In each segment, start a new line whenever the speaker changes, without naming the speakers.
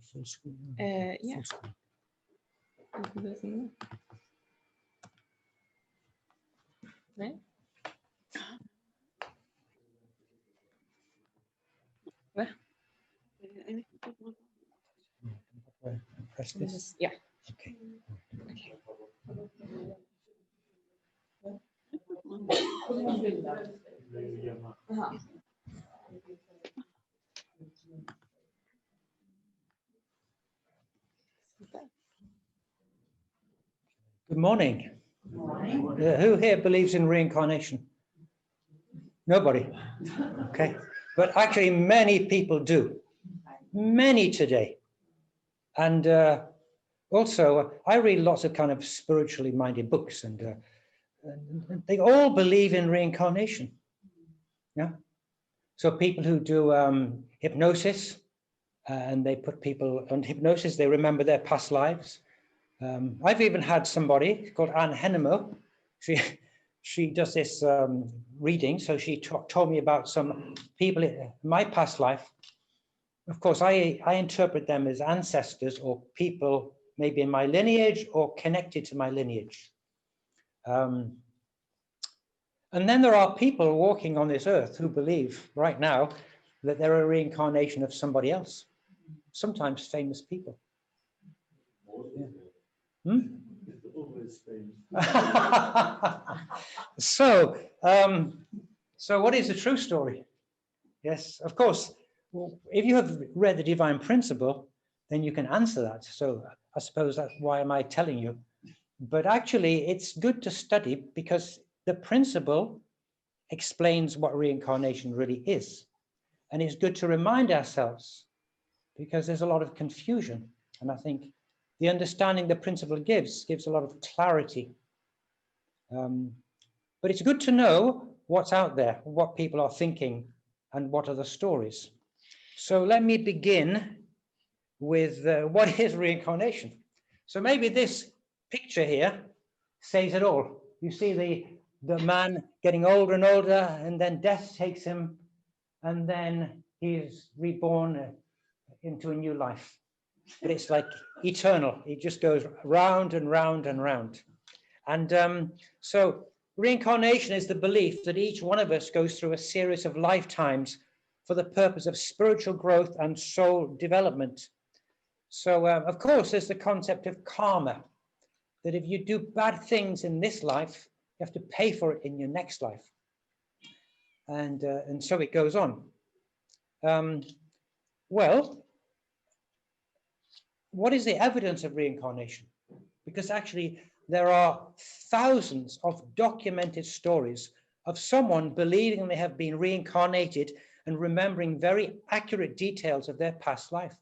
Full screen.
Yeah.
Full screen.
Nej. Va?
Press this.
Yeah.
Okay. Good morning. Who here believes in reincarnation? Nobody. Okay. But actually, many people do. Many today. And also, I read lots of kind of spiritually minded books, and they all believe in reincarnation. Yeah. So people who do hypnosis, and they put people on hypnosis, they remember their past lives. I've even had somebody called Anne Henemo. She does this reading, so she told me about some people in my past life. Of course, I interpret them as ancestors or people maybe in my lineage or connected to my lineage. And then there are people walking on this earth who believe right now that they're a reincarnation of somebody else, sometimes famous people. Yeah. So what is the true story? Yes, of course. Well, if you have read the Divine Principle, then you can answer that. So I suppose that's why am I telling you? But actually, it's good to study because the principle explains what reincarnation really is. And it's good to remind ourselves because there's a lot of confusion. And I think the understanding the principle gives a lot of clarity. But it's good to know what's out there, what people are thinking, and what are the stories. So let me begin with what is reincarnation. So maybe this picture here says it all. You see the man getting older and older, and then death takes him, and then he is reborn into a new life. But it's like eternal. It just goes round and round and round. And so reincarnation is the belief that each one of us goes through a series of lifetimes for the purpose of spiritual growth and soul development. So, of course, there's the concept of karma, that if you do bad things in this life, you have to pay for it in your next life. And so it goes on. Well, what is the evidence of reincarnation? Because actually, there are thousands of documented stories of someone believing they have been reincarnated and remembering very accurate details of their past life.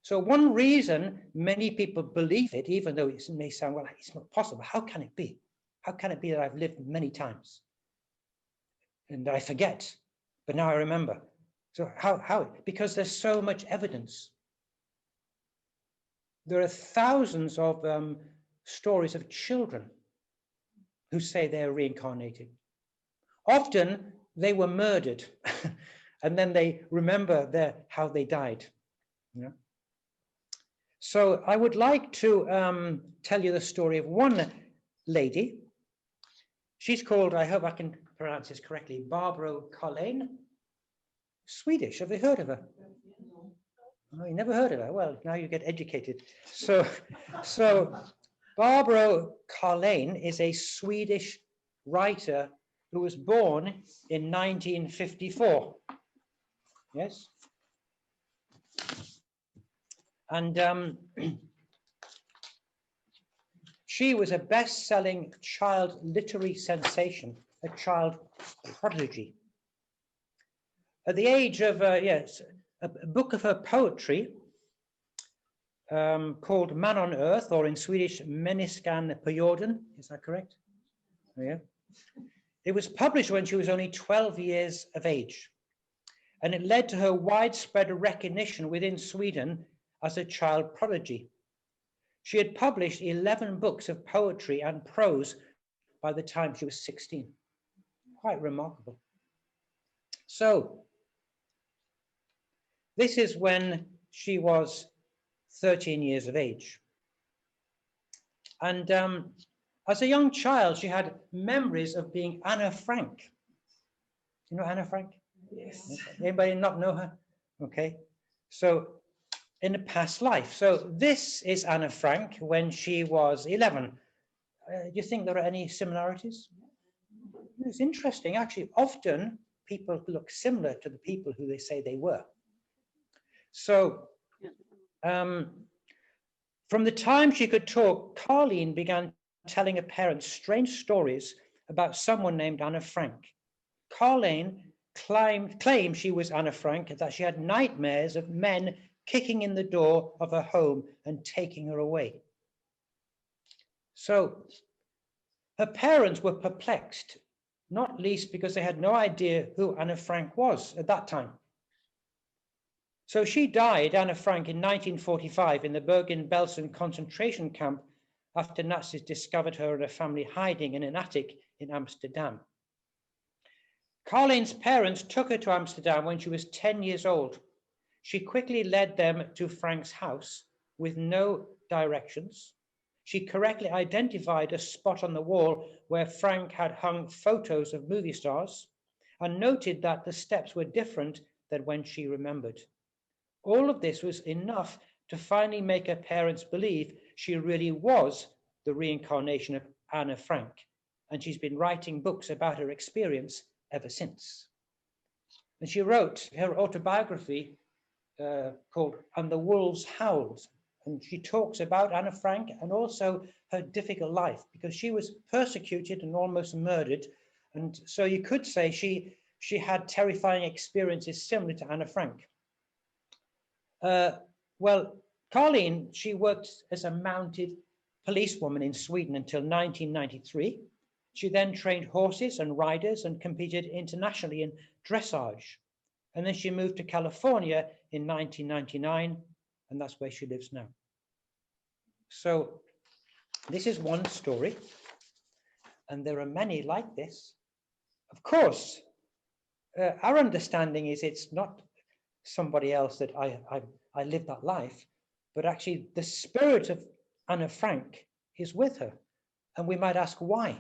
So one reason many people believe it, even though it may sound, well, it's not possible. How can it be? How can it be that I've lived many times and I forget, but now I remember? So how? Because there's so much evidence. There are thousands of stories of children who say they're reincarnated. Often they were murdered and then they remember how they died. Yeah. So I would like to tell you the story of one lady. She's called, I hope I can pronounce this correctly, Barbro Karlén. Swedish, have you heard of her? Oh, you never heard of her? Well, now you get educated. So Barbro Karlén is a Swedish writer who was born in 1954. Yes. And she was a best-selling child literary sensation, a child prodigy. At the age of, a book of her poetry called Man on Earth, or in Swedish, Människan på jorden, is that correct? Oh, yeah. It was published when she was only 12 years of age, and it led to her widespread recognition within Sweden as a child prodigy. She had published 11 books of poetry and prose by the time she was 16. Quite remarkable. So, this is when she was 13 years of age. And as a young child, she had memories of being Anna Frank. You know Anna Frank?
Yes.
Anybody not know her? Okay. So in a past life. So this is Anna Frank when she was 11. Do you think there are any similarities? It's interesting. Actually, often people look similar to the people who they say they were. So from the time she could talk, Karlén began telling her parents strange stories about someone named Anna Frank. Karlén claimed she was Anna Frank, that she had nightmares of men kicking in the door of her home and taking her away. So her parents were perplexed, not least because they had no idea who Anna Frank was at that time. So she died, Anna Frank, in 1945 in the Bergen-Belsen concentration camp after Nazis discovered her and her family hiding in an attic in Amsterdam. Karlén's parents took her to Amsterdam when she was 10 years old. She quickly led them to Frank's house with no directions. She correctly identified a spot on the wall where Frank had hung photos of movie stars and noted that the steps were different than when she remembered. All of this was enough to finally make her parents believe she really was the reincarnation of Anna Frank, and she's been writing books about her experience ever since. And she wrote her autobiography called And the Wolves Howled, and she talks about Anna Frank and also her difficult life, because she was persecuted and almost murdered, and so you could say she had terrifying experiences similar to Anna Frank. Well, Karlén, she worked as a mounted policewoman in Sweden until 1993. She then trained horses and riders and competed internationally in dressage. And then she moved to California in 1999, and that's where she lives now. So this is one story, and there are many like this. Of course, our understanding is it's not somebody else that I lived that life, but actually the spirit of Anna Frank is with her. And we might ask why?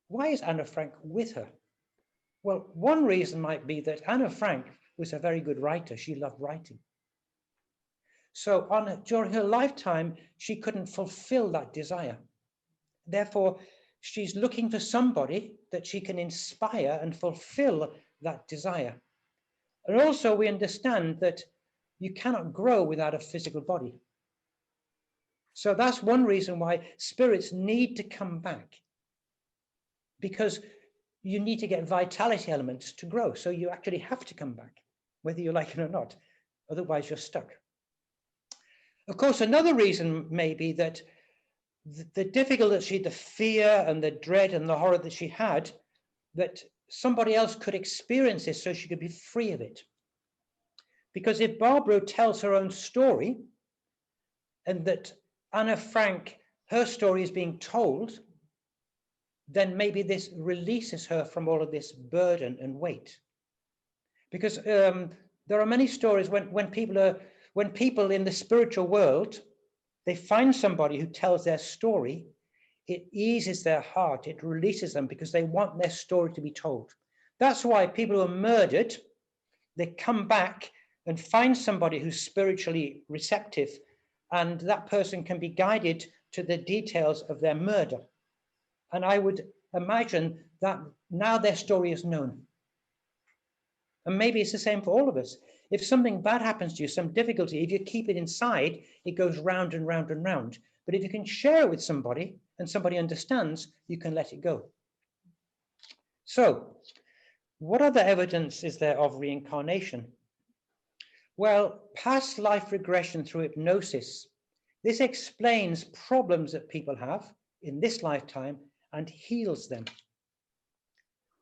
Why is Anna Frank with her? Well, one reason might be that Anna Frank was a very good writer. She loved writing. So during her lifetime, she couldn't fulfill that desire. Therefore, she's looking for somebody that she can inspire and fulfill that desire. And also we understand that you cannot grow without a physical body. So that's one reason why spirits need to come back, because you need to get vitality elements to grow. So you actually have to come back, whether you like it or not. Otherwise, you're stuck. Of course, another reason may be that the difficulty, the fear and the dread and the horror that she had, that somebody else could experience this so she could be free of it. Because if Barbro tells her own story, and that Anna Frank, her story is being told, then maybe this releases her from all of this burden and weight. Because there are many stories when people in the spiritual world, they find somebody who tells their story, it eases their heart, it releases them, because they want their story to be told. That's why people who are murdered, they come back and find somebody who's spiritually receptive, and that person can be guided to the details of their murder. And I would imagine that now their story is known. And maybe it's the same for all of us. If something bad happens to you, some difficulty, if you keep it inside, it goes round and round and round. But if you can share it with somebody and somebody understands, you can let it go. So, what other evidence is there of reincarnation? Well, past life regression through hypnosis. This explains problems that people have in this lifetime and heals them.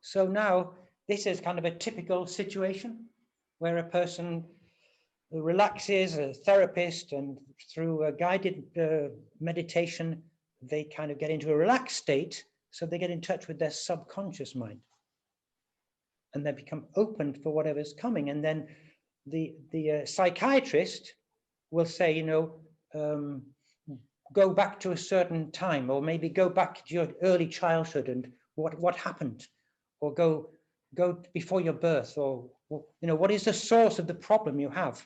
So now, this is kind of a typical situation where a person relaxes, a therapist, and through a guided meditation, they kind of get into a relaxed state, so they get in touch with their subconscious mind. And they become open for whatever's coming. And then the psychiatrist will say, you know, go back to a certain time, or maybe go back to your early childhood and what happened, or go before your birth, or what is the source of the problem you have.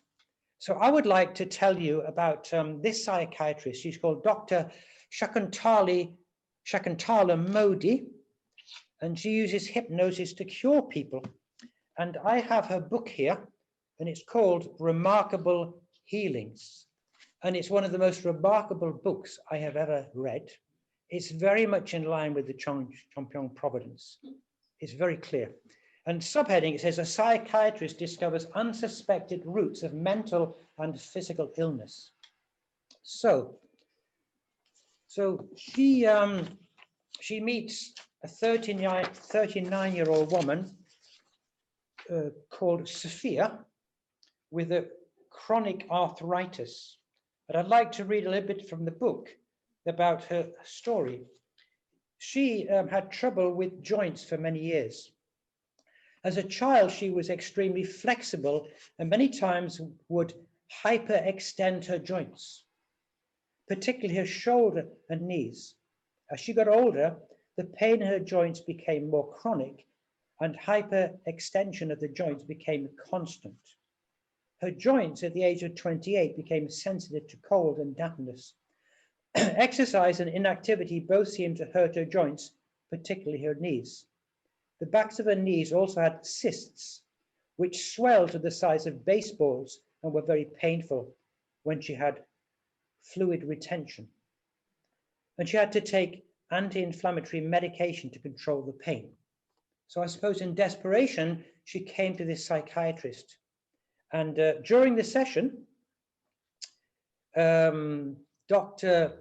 So I would like to tell you about this psychiatrist. She's called Dr. Shakuntala Modi, and she uses hypnosis to cure people. And I have her book here, and it's called Remarkable Healings. And it's one of the most remarkable books I have ever read. It's very much in line with the Chomkyong Providence. It's very clear. And subheading, it says, a psychiatrist discovers unsuspected roots of mental and physical illness. So she meets a 39-year-old woman called Sophia with a chronic arthritis. But I'd like to read a little bit from the book about her story. She had trouble with joints for many years. As a child, she was extremely flexible and many times would hyperextend her joints, particularly her shoulder and knees. As she got older, the pain in her joints became more chronic and hyperextension of the joints became constant. Her joints at the age of 28 became sensitive to cold and dampness. Exercise and inactivity both seemed to hurt her joints, particularly her knees. The backs of her knees also had cysts, which swelled to the size of baseballs and were very painful when she had fluid retention. And she had to take anti-inflammatory medication to control the pain. So I suppose in desperation, she came to this psychiatrist. And during the session, Dr.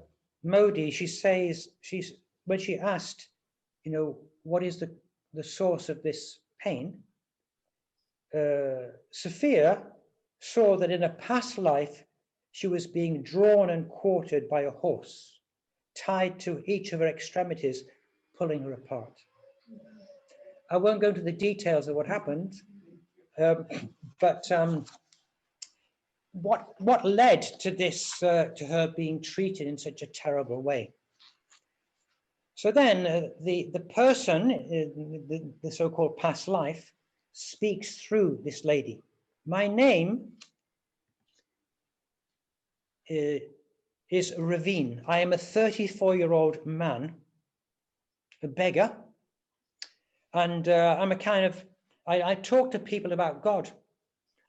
Modi, she says, when she asked, what is the source of this pain, Sophia saw that in a past life, she was being drawn and quartered by a horse, tied to each of her extremities, pulling her apart. I won't go into the details of what happened, but what led to this, to her being treated in such a terrible way? So then the person, the so-called past life, speaks through this lady. My name is Ravine. I am a 34-year-old man, a beggar, and I'm a kind of, I talk to people about God.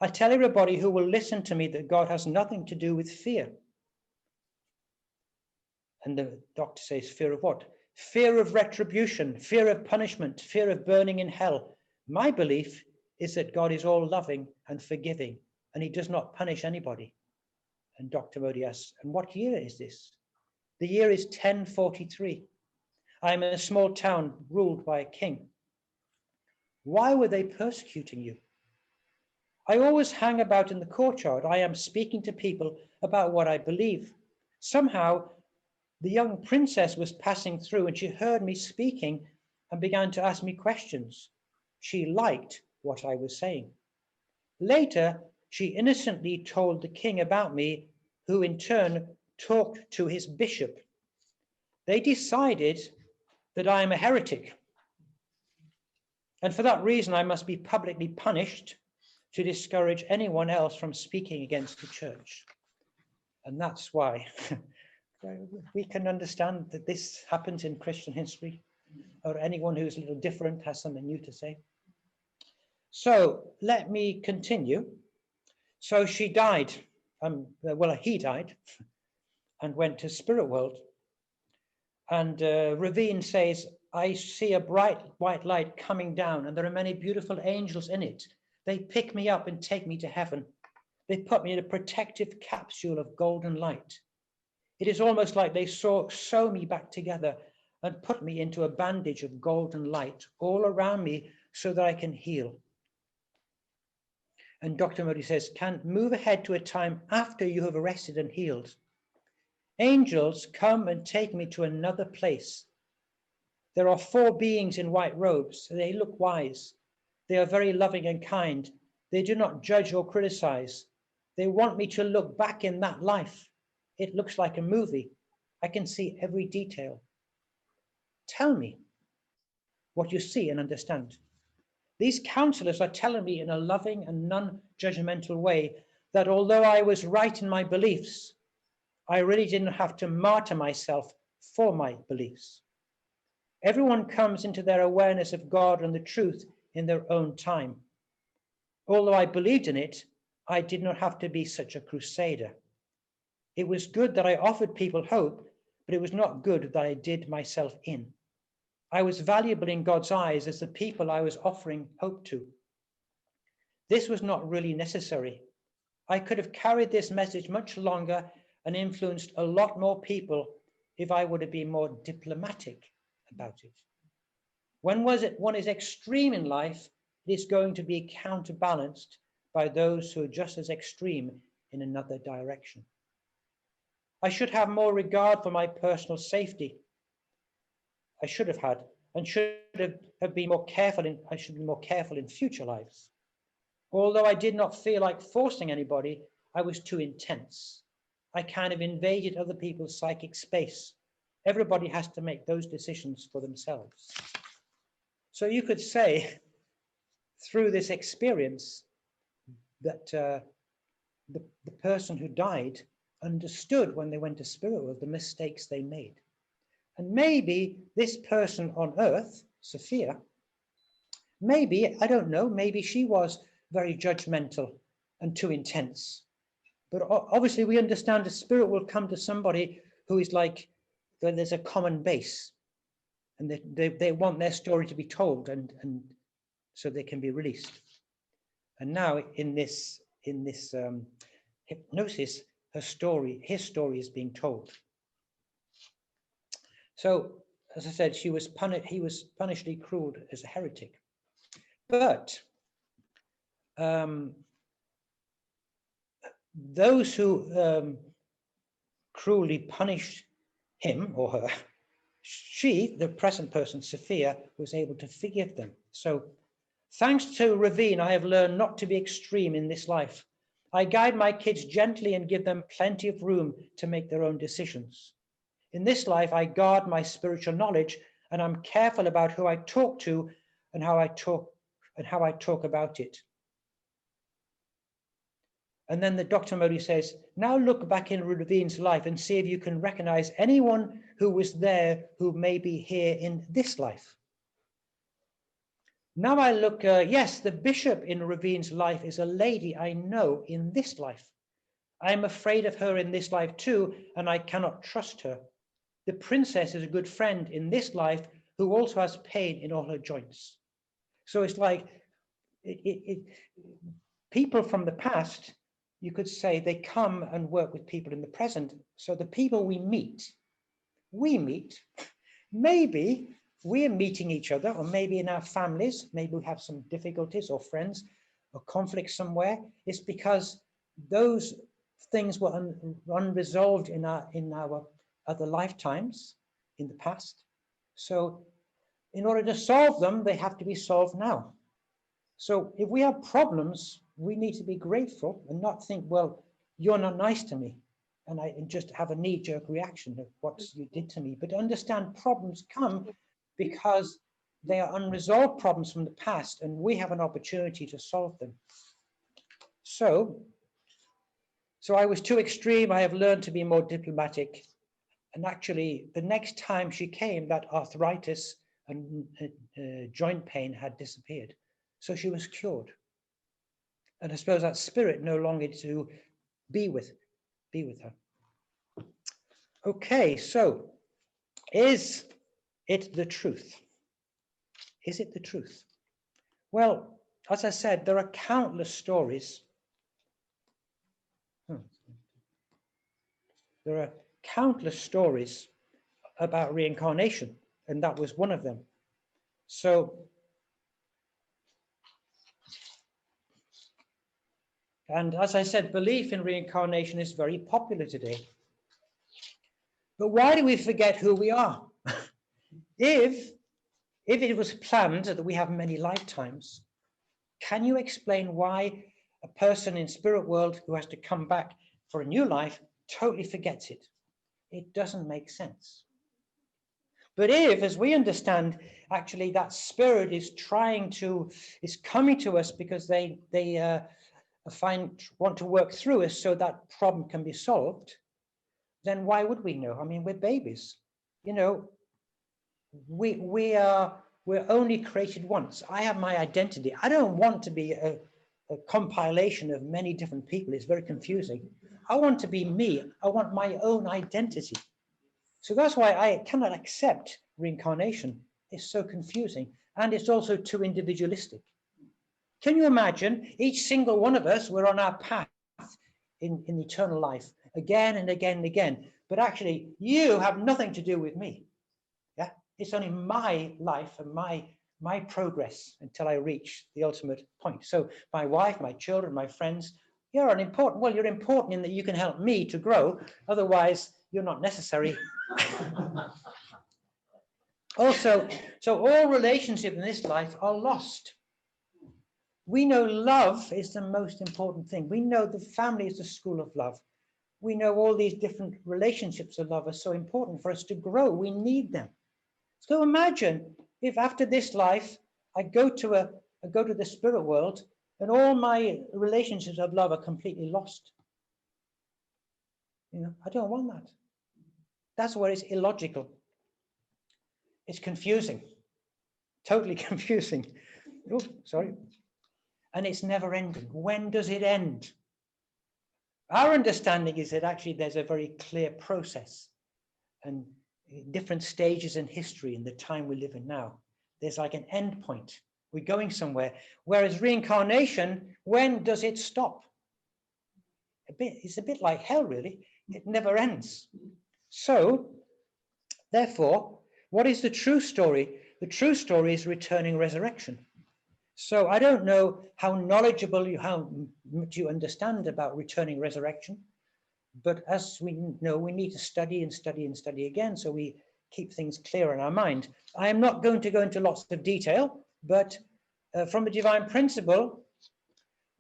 I tell everybody who will listen to me that God has nothing to do with fear. And the doctor says, fear of what? Fear of retribution, fear of punishment, fear of burning in hell. My belief is that God is all loving and forgiving, and he does not punish anybody. And Dr. Modi asks, and what year is this? The year is 1043. I am in a small town ruled by a king. Why were they persecuting you? I always hang about in the courtyard. I am speaking to people about what I believe. Somehow, the young princess was passing through and she heard me speaking and began to ask me questions. She liked what I was saying. Later, she innocently told the king about me, who in turn talked to his bishop. They decided that I am a heretic. And for that reason, I must be publicly punished to discourage anyone else from speaking against the church. And that's why we can understand that this happens in Christian history, or anyone who's a little different has something new to say. So let me continue. So she died, he died and went to spirit world. And Ravine says, I see a bright white light coming down and there are many beautiful angels in it. They pick me up and take me to heaven. They put me in a protective capsule of golden light. It is almost like they sew me back together and put me into a bandage of golden light all around me so that I can heal. And Dr. Modi says, can move ahead to a time after you have rested and healed. Angels come and take me to another place. There are 4 beings in white robes. They look wise. They are very loving and kind. They do not judge or criticize. They want me to look back in that life It looks like a movie. I can see every detail. Tell me what you see and understand. These counselors are telling me in a loving and non-judgmental way that although I was right in my beliefs, I really didn't have to martyr myself for my beliefs. Everyone comes into their awareness of God and the truth in their own time. Although I believed in it, I did not have to be such a crusader. It was good that I offered people hope, but it was not good that I did myself in. I was valuable in God's eyes as the people I was offering hope to. This was not really necessary. I could have carried this message much longer and influenced a lot more people if I would have been more diplomatic about it. When one is extreme in life, it is going to be counterbalanced by those who are just as extreme in another direction. I should have more regard for my personal safety. I should have had, and should have been more careful I should be more careful in future lives. Although I did not feel like forcing anybody, I was too intense. I kind of invaded other people's psychic space. Everybody has to make those decisions for themselves. So you could say, through this experience, that the person who died understood when they went to spirit world the mistakes they made. And maybe this person on earth, Sophia, maybe, I don't know, maybe she was very judgmental and too intense. But obviously we understand the spirit will come to somebody who is like, there's a common base, and they want their story to be told, and so they can be released. And now in this hypnosis, his story is being told. So, as I said, he was punishedly cruel as a heretic. But those who cruelly punished him or her, she, the present person, Sophia, was able to forgive them. So, thanks to Ravine, I have learned not to be extreme in this life. I guide my kids gently and give them plenty of room to make their own decisions. In this life, I guard my spiritual knowledge, and I'm careful about who I talk to and how I talk about it. And then the Dr. Modi says, now look back in Ravine's life and see if you can recognize anyone who was there who may be here in this life. Now I look, yes, the bishop in Ravine's life is a lady I know in this life. I am afraid of her in this life too, and I cannot trust her. The princess is a good friend in this life who also has pain in all her joints. So it's like people from the past, you could say, they come and work with people in the present. So the people we meet, maybe we're meeting each other, or maybe in our families, maybe we have some difficulties or friends or conflicts somewhere. It's because those things were unresolved in our other lifetimes in the past. So in order to solve them, they have to be solved now. So if we have problems, we need to be grateful and not think, well, you're not nice to me, and just have a knee-jerk reaction of what you did to me. But understand problems come because they are unresolved problems from the past, and we have an opportunity to solve them. So I was too extreme. I have learned to be more diplomatic. And actually, the next time she came, that arthritis and joint pain had disappeared. So she was cured. And I suppose that spirit no longer to be with her. Okay, so is it the truth? Is it the truth? Well, as I said, there are countless stories. There are countless stories about reincarnation, and that was one of them. So, and as I said, belief in reincarnation is very popular today. But why do we forget who we are? If it was planned that we have many lifetimes, can you explain why a person in spirit world who has to come back for a new life totally forgets it. It doesn't make sense. But if, as we understand, actually that spirit is coming to us because they want to work through us so that problem can be solved, then why would we know? I mean, we're babies. You know, we're only created once. I have my identity. I don't want to be a compilation of many different people. It's very confusing. I want to be me. I want my own identity. So that's why I cannot accept reincarnation. It's so confusing. And it's also too individualistic. Can you imagine each single one of us, we're on our path in eternal life again and again and again. But actually, you have nothing to do with me. Yeah, it's only my life and my progress until I reach the ultimate point. So my wife, my children, my friends, you're unimportant. Well, you're important in that you can help me to grow. Otherwise, you're not necessary. Also, so all relationships in this life are lost. We know love is the most important thing. We know the family is the school of love. We know all these different relationships of love are so important for us to grow. We need them. So imagine if after this life, I go to the spirit world and all my relationships of love are completely lost. You know, I don't want that. That's where it's illogical. It's confusing, totally confusing. Oh, sorry. And it's never ending. When does it end? Our understanding is that actually there's a very clear process and different stages in history in the time we live in now. There's like an end point. We're going somewhere. Whereas reincarnation, when does it stop? It's a bit like hell, really. It never ends. So, therefore, what is the true story? The true story is returning resurrection. So I don't know how knowledgeable how much you understand about returning resurrection, but as we know, we need to study and study and study again, so we keep things clear in our mind. I am not going to go into lots of detail, but from a divine principle,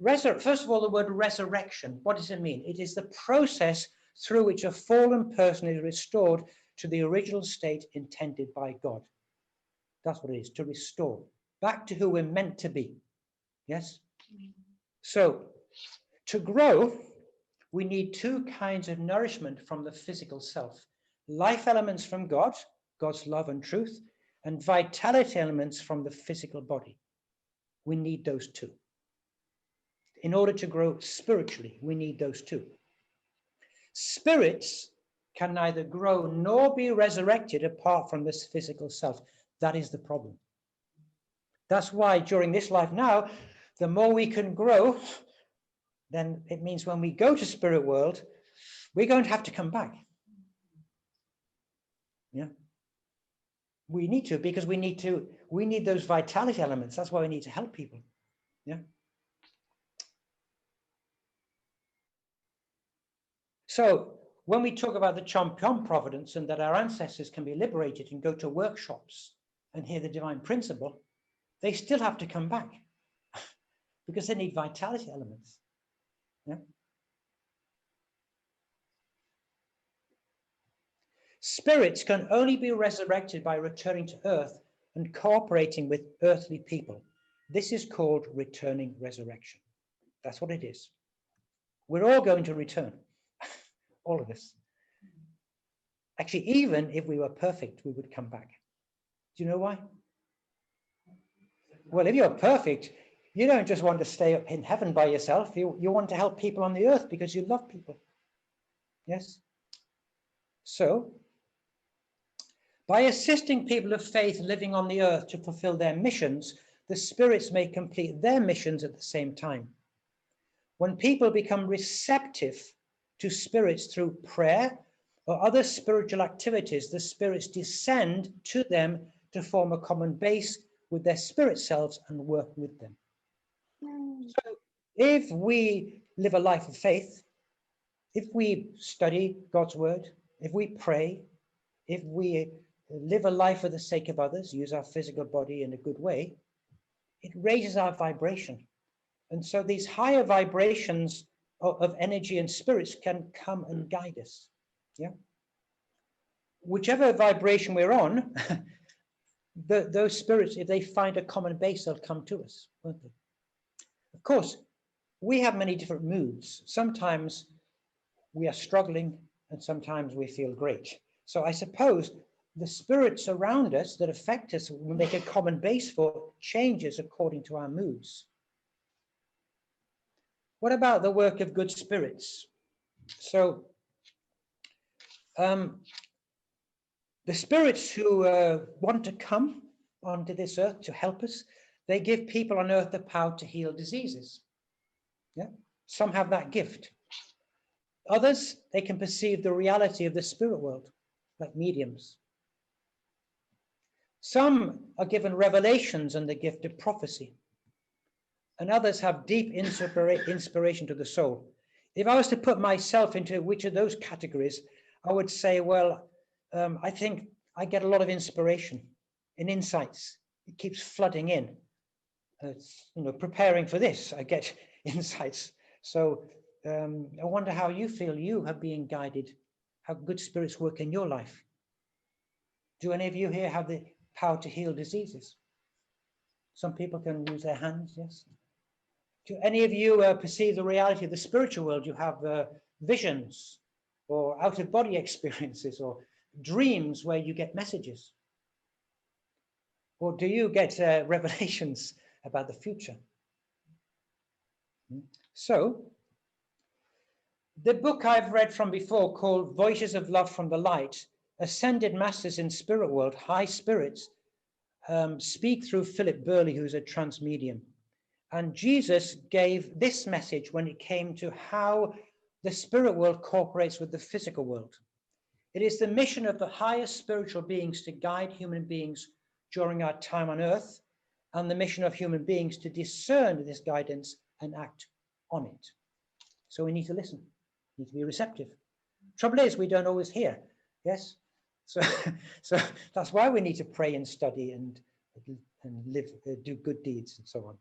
first of all, the word resurrection, what does it mean? It is the process through which a fallen person is restored to the original state intended by God. That's what it is, to restore back to who we're meant to be. Yes? So, to grow, we need two kinds of nourishment from the physical self. Life elements from God, God's love and truth, and vitality elements from the physical body. We need those two. In order to grow spiritually, we need those two. Spirits can neither grow nor be resurrected apart from this physical self. That is the problem. That's why during this life now, the more we can grow, then it means when we go to spirit world, we're going to have to come back. Yeah. We need to, because we need those vitality elements. That's why we need to help people. Yeah. So when we talk about the champion providence and that our ancestors can be liberated and go to workshops and hear the divine principle, they still have to come back because they need vitality elements. Yeah. Spirits can only be resurrected by returning to earth and cooperating with earthly people. This is called returning resurrection. That's what it is. We're all going to return, all of us. Actually, even if we were perfect, we would come back. Do you know why? Well, if you're perfect, you don't just want to stay up in heaven by yourself. You want to help people on the earth because you love people. Yes? So, by assisting people of faith living on the earth to fulfill their missions, the spirits may complete their missions at the same time. When people become receptive to spirits through prayer or other spiritual activities, the spirits descend to them to form a common base with their spirit selves and work with them. So if we live a life of faith, if we study God's word, if we pray, if we live a life for the sake of others, use our physical body in a good way, it raises our vibration. And so these higher vibrations of energy and spirits can come and guide us. Yeah. Whichever vibration we're on, those spirits, if they find a common base, they'll come to us, won't they? Of course, we have many different moods. Sometimes we are struggling and sometimes we feel great. So I suppose the spirits around us that affect us will make a common base for changes according to our moods. What about the work of good spirits? So the spirits who want to come onto this earth to help us, they give people on earth the power to heal diseases. Yeah, some have that gift. Others, they can perceive the reality of the spirit world, like mediums. Some are given revelations and the gift of prophecy. And others have deep inspiration to the soul. If I was to put myself into which of those categories, I would say, well, I think I get a lot of inspiration and insights. It keeps flooding in. Preparing for this, I get insights. So I wonder how you feel you have been guided, how good spirits work in your life. Do any of you here have the power to heal diseases? Some people can use their hands, yes. Do any of you perceive the reality of the spiritual world? You have visions or out-of-body experiences or dreams where you get messages? Or do you get revelations about the future? So, the book I've read from before called Voices of Love from the Light, ascended masters in spirit world, high spirits, speak through Philip Burley, who's a trance medium. And Jesus gave this message when it came to how the spirit world cooperates with the physical world. It is the mission of the highest spiritual beings to guide human beings during our time on earth, and the mission of human beings to discern this guidance and act on it. So we need to listen, we need to be receptive. Trouble is, we don't always hear, yes? So that's why we need to pray and study and live, do good deeds and so on.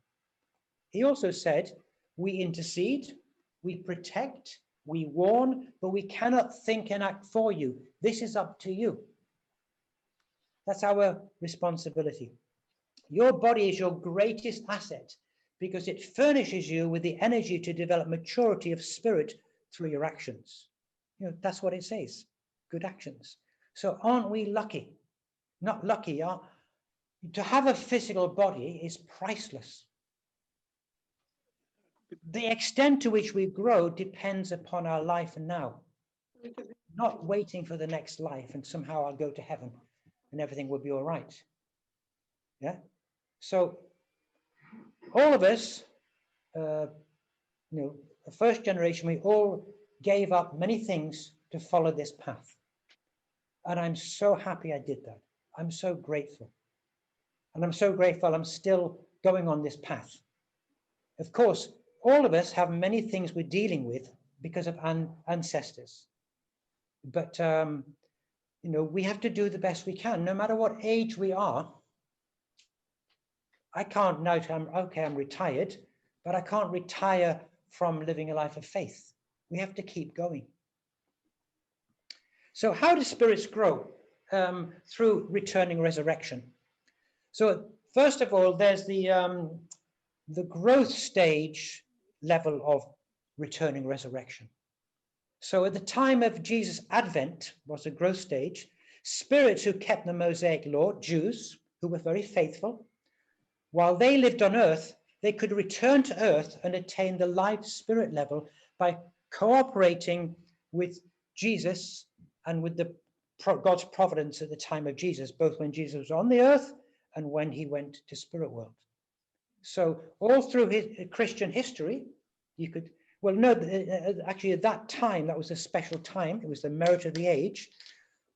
He also said, we intercede, we protect, we warn, but we cannot think and act for you. This is up to you. That's our responsibility. Your body is your greatest asset because it furnishes you with the energy to develop maturity of spirit through your actions. That's what it says, good actions. So aren't we lucky? Not lucky. To have a physical body is priceless. The extent to which we grow depends upon our life and now, not waiting for the next life and somehow I'll go to heaven and everything will be all right. Yeah. So all of us, the first generation, we all gave up many things to follow this path. And I'm so happy I did that. I'm so grateful. And I'm so grateful I'm still going on this path. Of course, all of us have many things we're dealing with because of ancestors. But, we have to do the best we can, no matter what age we are. I can't now, I'm retired, but I can't retire from living a life of faith. We have to keep going. So how do spirits grow? Through returning resurrection. So first of all, there's the growth stage level of returning resurrection. So at the time of Jesus' advent was a growth stage. Spirits who kept the Mosaic law, Jews who were very faithful, while they lived on earth, they could return to earth and attain the light spirit level by cooperating with Jesus and with God's providence at the time of Jesus, both when Jesus was on the earth and when he went to spirit world. So all through his Christian history, you could, well, no, actually at that time, that was a special time. It was the merit of the age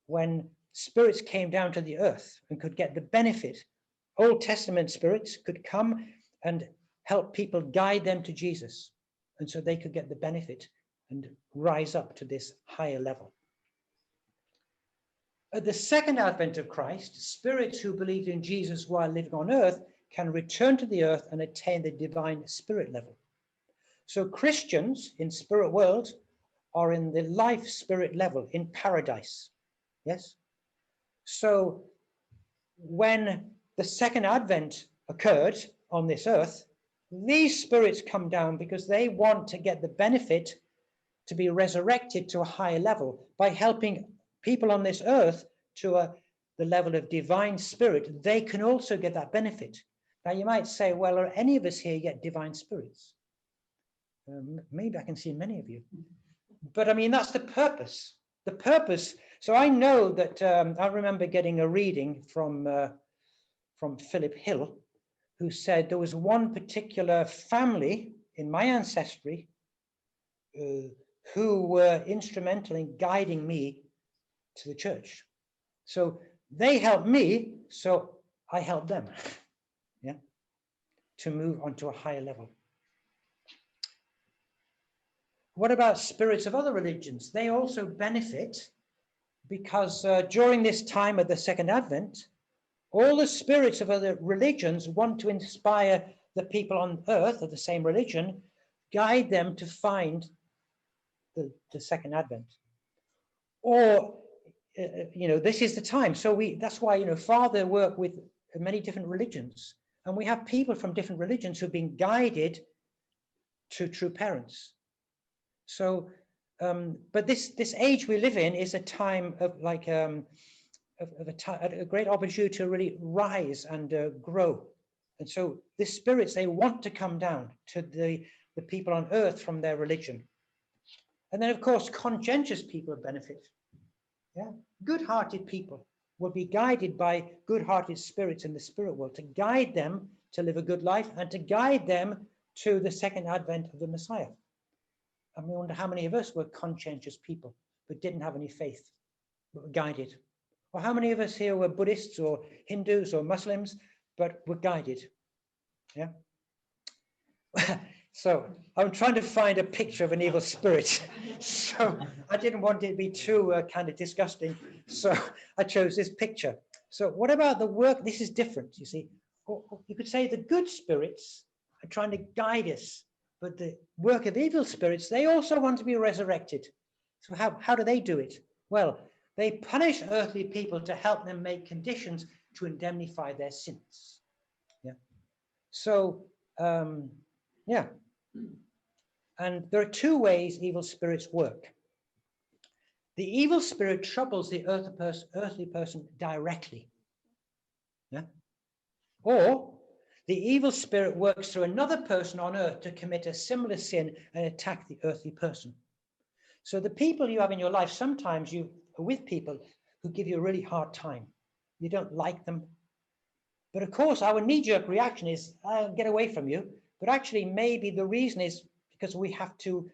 when spirits came down to the earth and could get the benefit. Old Testament spirits could come and help people guide them to Jesus. And so they could get the benefit and rise up to this higher level. At the second advent of Christ, spirits who believed in Jesus while living on earth can return to the earth and attain the divine spirit level. So Christians in spirit world are in the life spirit level in paradise. Yes. So when the second advent occurred on this earth, these spirits come down because they want to get the benefit to be resurrected to a higher level by helping people on this earth to the level of divine spirit. They can also get that benefit. Now you might say, well, are any of us here yet divine spirits? Maybe I can see many of you. But I mean, that's the purpose. The purpose. So I know that I remember getting a reading from Philip Hill, who said there was one particular family in my ancestry who were instrumental in guiding me to the church. So they helped me, so I helped them, yeah, to move on to a higher level. What about spirits of other religions? They also benefit because during this time of the second advent, all the spirits of other religions want to inspire the people on earth of the same religion, guide them to find the second advent. Or, this is the time. So that's why, Father work with many different religions. And we have people from different religions who've been guided to true parents. So, but this age we live in is a time of like a great opportunity to really rise and grow. And so the spirits, they want to come down to the people on earth from their religion. And then, of course, conscientious people benefit. Yeah, good-hearted people will be guided by good-hearted spirits in the spirit world to guide them to live a good life and to guide them to the second advent of the Messiah. I wonder how many of us were conscientious people but didn't have any faith, but were guided. Or how many of us here were Buddhists or Hindus or Muslims, but were guided? Yeah. So I'm trying to find a picture of an evil spirit. So I didn't want it to be too kind of disgusting. So I chose this picture. So what about the work? This is different, you see. Or you could say the good spirits are trying to guide us, but the work of evil spirits, they also want to be resurrected. So how do they do it? Well, they punish earthly people to help them make conditions to indemnify their sins. Yeah. So, yeah. And there are two ways evil spirits work. The evil spirit troubles the earthly person directly. Yeah. Or the evil spirit works through another person on earth to commit a similar sin and attack the earthly person. So the people you have in your life, sometimes you are with people who give you a really hard time. You don't like them. But of course, our knee-jerk reaction is, I'll get away from you. But actually, maybe the reason is because we have to,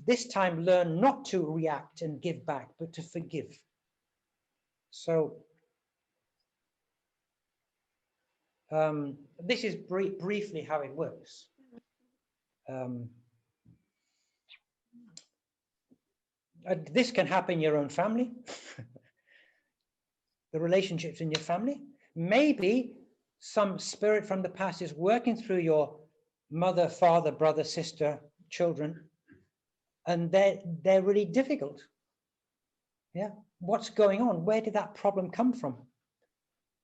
this time, learn not to react and give back, but to forgive. So this is briefly how it works. This can happen in your own family, the relationships in your family. Maybe some spirit from the past is working through your mother, father, brother, sister, children, and they're really difficult. Yeah, what's going on? Where did that problem come from?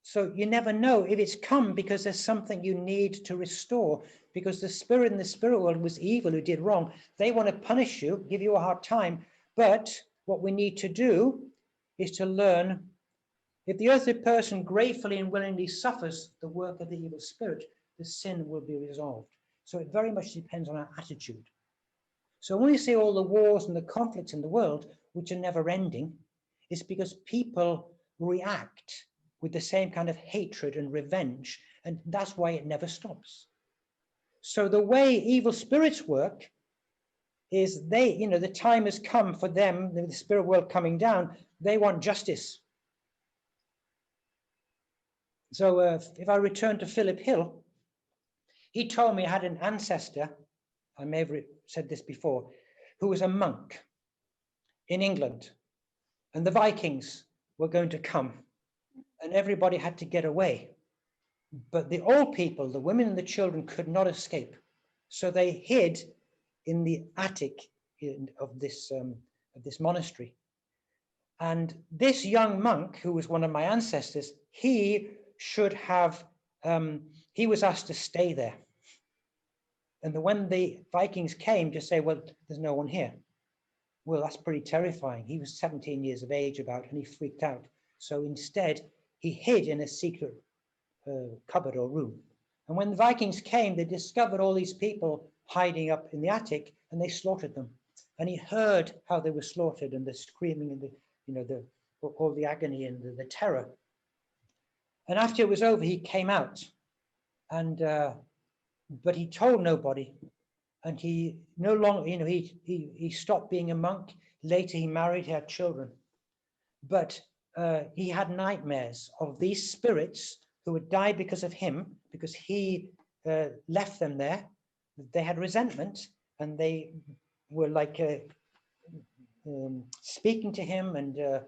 So you never know if it's come because there's something you need to restore, because the spirit in the spirit world was evil, who did wrong. They want to punish you, give you a hard time. But what we need to do is to learn, if the earthly person gratefully and willingly suffers the work of the evil spirit, the sin will be resolved. So it very much depends on our attitude. So when we see all the wars and the conflicts in the world, which are never ending, it's because people react with the same kind of hatred and revenge, and that's why it never stops. So the way evil spirits work is they, the time has come for them, the spirit world coming down, they want justice. So if I return to Philip Hill, he told me I had an ancestor, I may have said this before, who was a monk in England, and the Vikings were going to come, and everybody had to get away. But the old people, the women and the children, could not escape. So they hid in the attic of this monastery. And this young monk, who was one of my ancestors, he should have, he was asked to stay there. And when the Vikings came to say, well, there's no one here. Well, that's pretty terrifying. He was 17 years of age about, and he freaked out. So instead, he hid in a secret cupboard or room. And when the Vikings came, they discovered all these people hiding up in the attic, and they slaughtered them. And he heard how they were slaughtered, and the screaming and all the agony and the terror. And after it was over, he came out, and but he told nobody. And he no longer, he stopped being a monk. Later, he married, he had children. But he had nightmares of these spirits who had died because of him, because he left them there. They had resentment, and they were like speaking to him and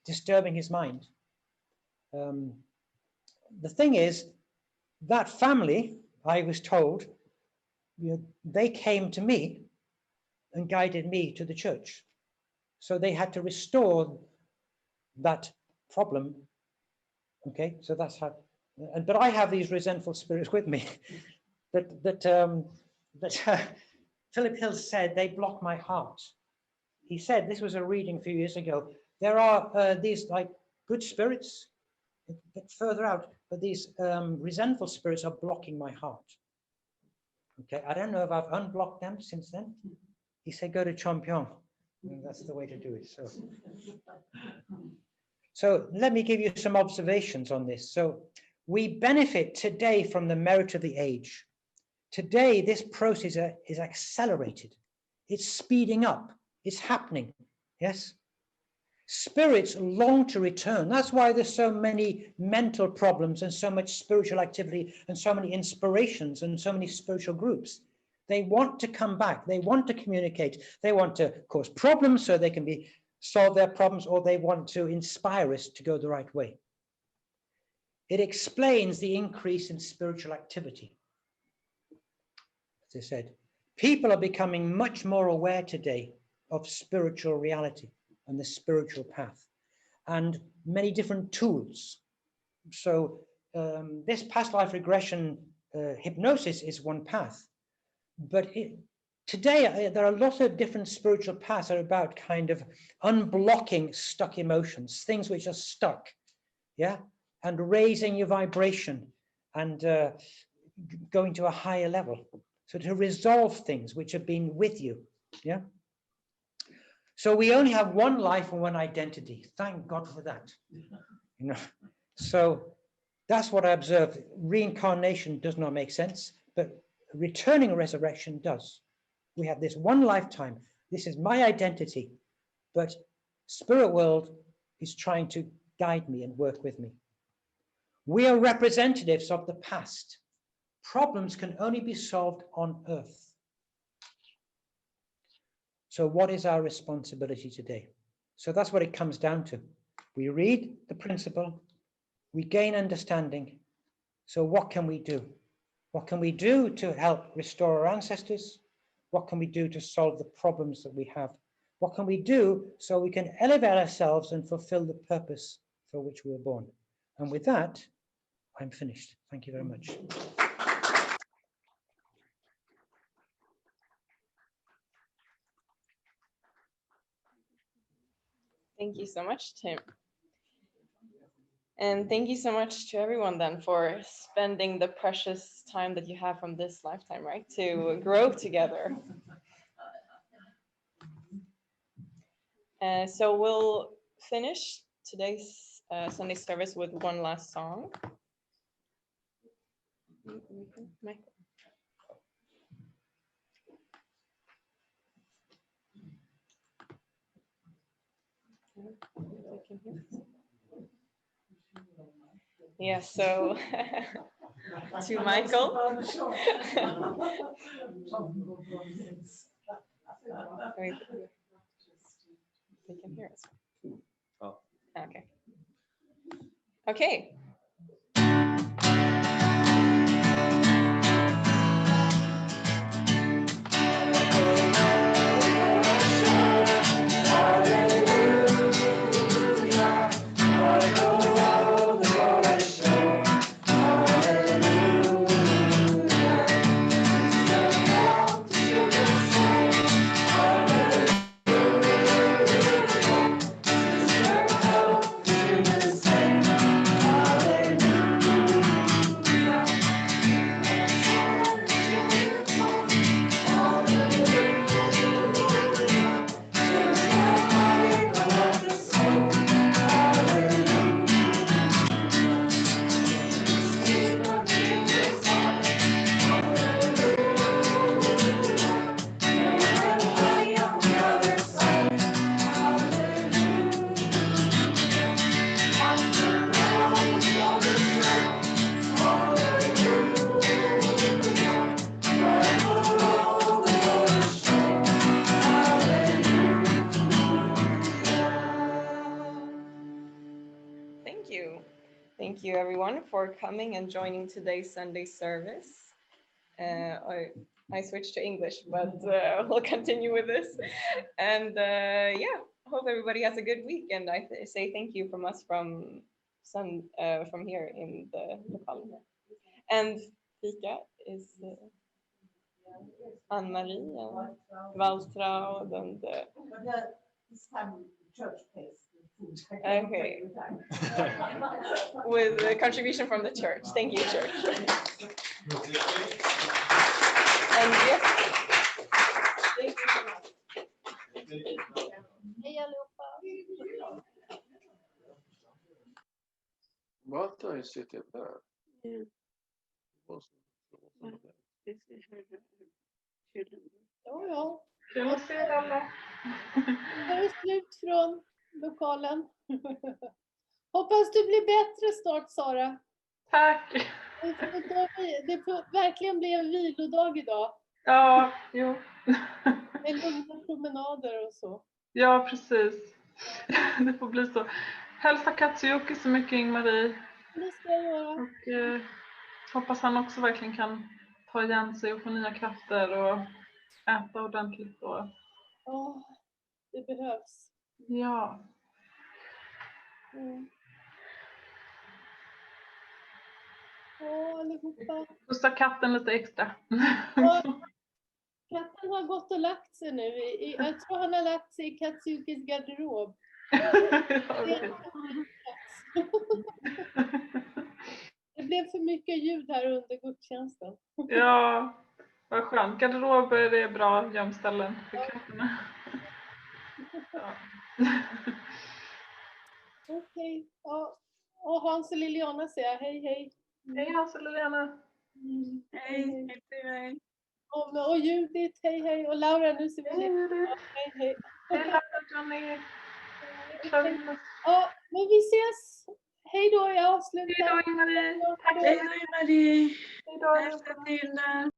disturbing his mind. The thing is, that family, I was told, they came to me and guided me to the church. So they had to restore that problem. Okay, so that's how. But I have these resentful spirits with me. Philip Hill said they block my heart. He said, this was a reading a few years ago, there are these like good spirits, a bit further out, but these resentful spirits are blocking my heart. Okay, I don't know if I've unblocked them since then. He said, go to Champion. That's the way to do it. So let me give you some observations on this. So we benefit today from the merit of the age. Today, this process is accelerated. It's speeding up. It's happening. Yes? Spirits long to return. That's why there's so many mental problems and so much spiritual activity and so many inspirations and so many spiritual groups. They want to come back. They want to communicate. They want to cause problems so they can solve their problems, or they want to inspire us to go the right way. It explains the increase in spiritual activity. As I said, people are becoming much more aware today of spiritual reality and the spiritual path, and many different tools. So this past life regression hypnosis is one path, but today there are lots of different spiritual paths that are about kind of unblocking stuck emotions, things which are stuck, yeah, and raising your vibration and going to a higher level. So to resolve things which have been with you, yeah. So we only have one life and one identity. Thank God for that. So that's what I observed. Reincarnation does not make sense, but returning resurrection does. We have this one lifetime. This is my identity, but spirit world is trying to guide me and work with me. We are representatives of the past. Problems can only be solved on earth. So what is our responsibility today? So that's what it comes down to. We read the principle, we gain understanding. So what can we do? What can we do to help restore our ancestors? What can we do to solve the problems that we have? What can we do so we can elevate ourselves and fulfill the purpose for which we were born? And with that, I'm finished. Thank you very much.
Thank you so much, Tim. And thank you so much to everyone then for spending the precious time that you have from this lifetime, right, to grow together. So we'll finish today's Sunday service with one last song. Michael. Yeah, so to Michael. They can hear us. Oh. Okay. Okay. Thank you everyone for coming and joining today's Sunday service. I switched to English, but we'll continue with this. And yeah, hope everybody has a good week. And I say thank you from us from here in the local. And fika is Anne-Marie and Wallstrad and
this time church pays food.
Okay. With the contribution from the church. Thank you, church. And yes. Thank you so much.
Hej allihopa.
What is it there?
Ja,
Kul att se er alla.
det är slut från lokalen. Hoppas du blir bättre snart, Sara.
Tack.
Det får verkligen bli en vilodag idag.
Ja, jo.
Med lugna promenader och så.
Ja, precis. Det får bli så. Hälsa Katsuyoki så mycket, Ingmarie.
Det ska jag göra.
Och hoppas han också verkligen kan ta igen sig och få nya krafter och äta ordentligt. Och...
Ja, det behövs.
Ja.
Ja, allihopa.
Pussa katten lite extra.
Ja, katten har gått och lagt sig nu. Jag tror han har lagt sig i Katsukis garderob. Det blev för mycket ljud här under gudstjänsten.
Ja, vad skönt. Garderober är bra gömställen för katterna. Ja.
Okej. Ja. Och Hans och Liliana säger hej hej.
Hej Hans och Liliana.
Hej. Hej. Och Judith, hej hej. Och Laura, nu ser vi dig. Ja, hej hej.
Hej Laura, Johnny.
Ja, men vi ses. Hej då, jag avslutar.
Hej då Ingmarie.
Hej då.
Hej då.